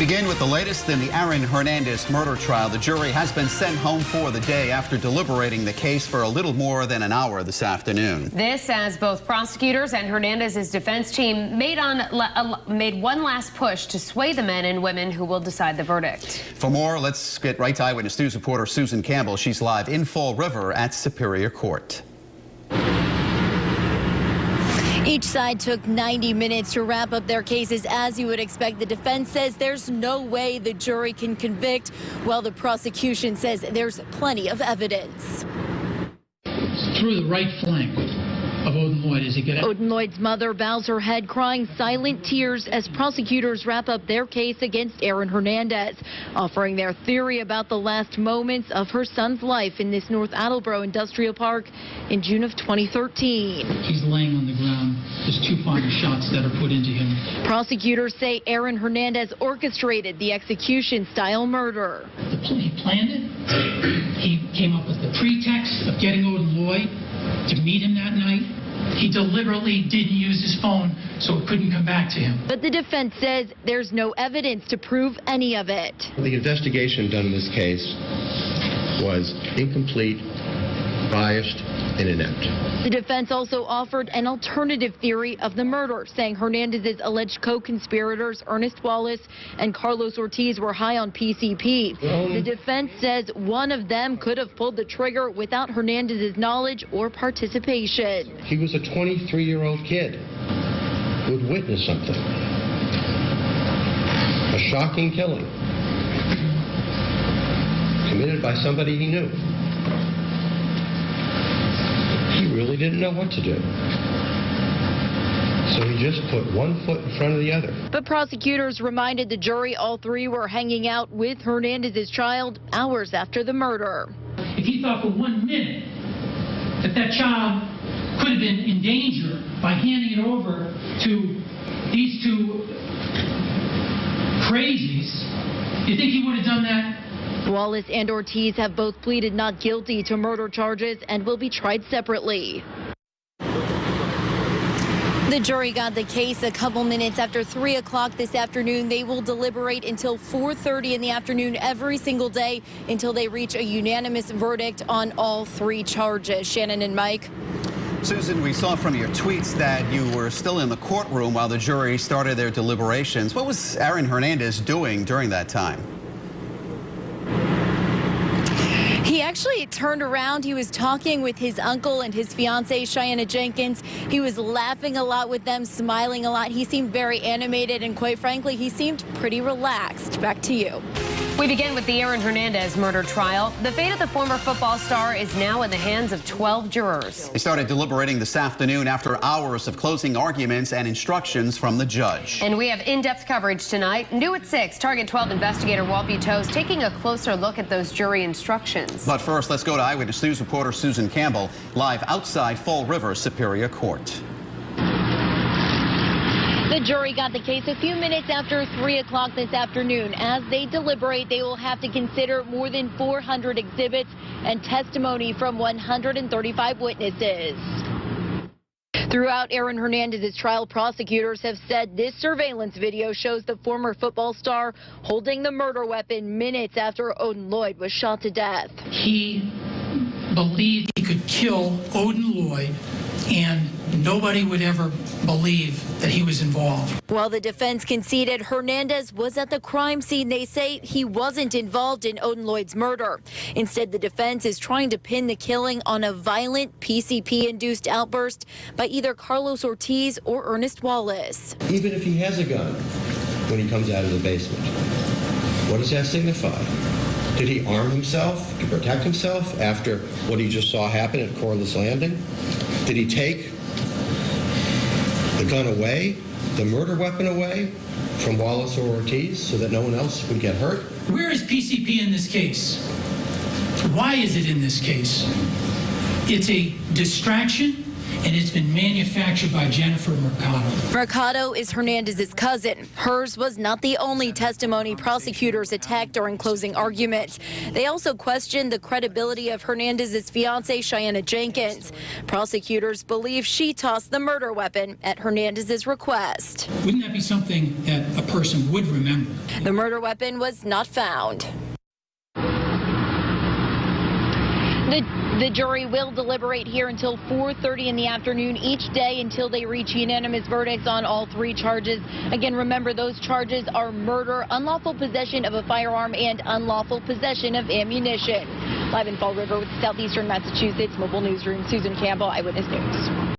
Begin with the latest in the Aaron Hernandez murder trial. The jury has been sent home for the day after deliberating the case for a little more than an hour this afternoon. This as both prosecutors and Hernandez's defense team made one last push to sway the men and women who will decide the verdict. For more, let's get right to Eyewitness News reporter Susan Campbell. She's live in Fall River at Superior Court. Each side took 90 minutes to wrap up their cases. As you would expect, the defense says there's no way the jury can convict, while the prosecution says there's plenty of evidence. Through the right flank of Odin Lloyd as he gets out. Odin Lloyd's mother bows her head, crying silent tears as prosecutors wrap up their case against Aaron Hernandez, offering their theory about the last moments of her son's life in this North Attleboro Industrial Park in June of 2013. He's laying on the ground. There's two final shots that are put into him. Prosecutors say Aaron Hernandez orchestrated the execution-style murder. He planned it. He came up with the pretext of getting Odin Lloyd to meet him that night. He deliberately didn't use his phone, so it couldn't come back to him. But the defense says there's no evidence to prove any of it. The investigation done in this case was incomplete, biased, and inept. The defense also offered an alternative theory of the murder, saying Hernandez's alleged co-conspirators Ernest Wallace and Carlos Ortiz were high on PCP. The defense says one of them could have pulled the trigger without Hernandez's knowledge or participation. He was a 23-year-old kid who had witnessed something. A shocking killing committed by somebody he knew. He really didn't know what to do. So he just put one foot in front of the other. But prosecutors reminded the jury all three were hanging out with Hernandez's child hours after the murder. If he thought for 1 minute that that child could have been in danger by handing it over to these two crazies, you think he would have done that? Wallace and Ortiz have both pleaded not guilty to murder charges and will be tried separately. The jury got the case a couple minutes after 3 o'clock this afternoon. They will deliberate until 4:30 in the afternoon every single day until they reach a unanimous verdict on all three charges. Shannon and Mike. Susan, we saw from your tweets that you were still in the courtroom while the jury started their deliberations. What was Aaron Hernandez doing during that time? He actually turned around. He was talking with his uncle and his fiancee, Cheyenne Jenkins. He was laughing a lot with them, smiling a lot. He seemed very animated, and quite frankly, he seemed pretty relaxed. Back to you. We begin with the Aaron Hernandez murder trial. The fate of the former football star is now in the hands of 12 jurors. They started deliberating this afternoon after hours of closing arguments and instructions from the judge. And we have in-depth coverage tonight. New at 6, Target 12 investigator Walt Buteau's taking a closer look at those jury instructions. But first, let's go to Eyewitness News reporter Susan Campbell, live outside Fall River Superior Court. The jury got the case a few minutes after 3 o'clock this afternoon. As they deliberate, they will have to consider more than 400 exhibits and testimony from 135 witnesses. Throughout Aaron Hernandez's trial, prosecutors have said this surveillance video shows the former football star holding the murder weapon minutes after Odin Lloyd was shot to death. He believed he could kill Odin Lloyd, and nobody would ever believe that he was involved. While the defense conceded Hernandez was at the crime scene, they say he wasn't involved in Odin Lloyd's murder. Instead, the defense is trying to pin the killing on a violent PCP-induced outburst by either Carlos Ortiz or Ernest Wallace. Even if he has a gun when he comes out of the basement, what does that signify? Did he arm himself to protect himself after what he just saw happen at Corliss Landing? Did he take the gun away, the murder weapon away from Wallace or Ortiz so that no one else would get hurt? Where is PCP in this case? Why is it in this case? It's a distraction. and it's been manufactured by Jennifer Mercado. Mercado is Hernandez's cousin. Hers was not the only testimony prosecutors attacked during closing arguments. They also questioned the credibility of Hernandez's fiancée, Cheyenne Jenkins. Prosecutors believe she tossed the murder weapon at Hernandez's request. Wouldn't that be something that a person would remember? The murder weapon was not found. The jury will deliberate here until 4:30 in the afternoon each day until they reach unanimous verdicts on all 3 charges. Again, remember, those charges are murder, unlawful possession of a firearm, and unlawful possession of ammunition. Live in Fall River with Southeastern Massachusetts Mobile Newsroom, Susan Campbell, Eyewitness News.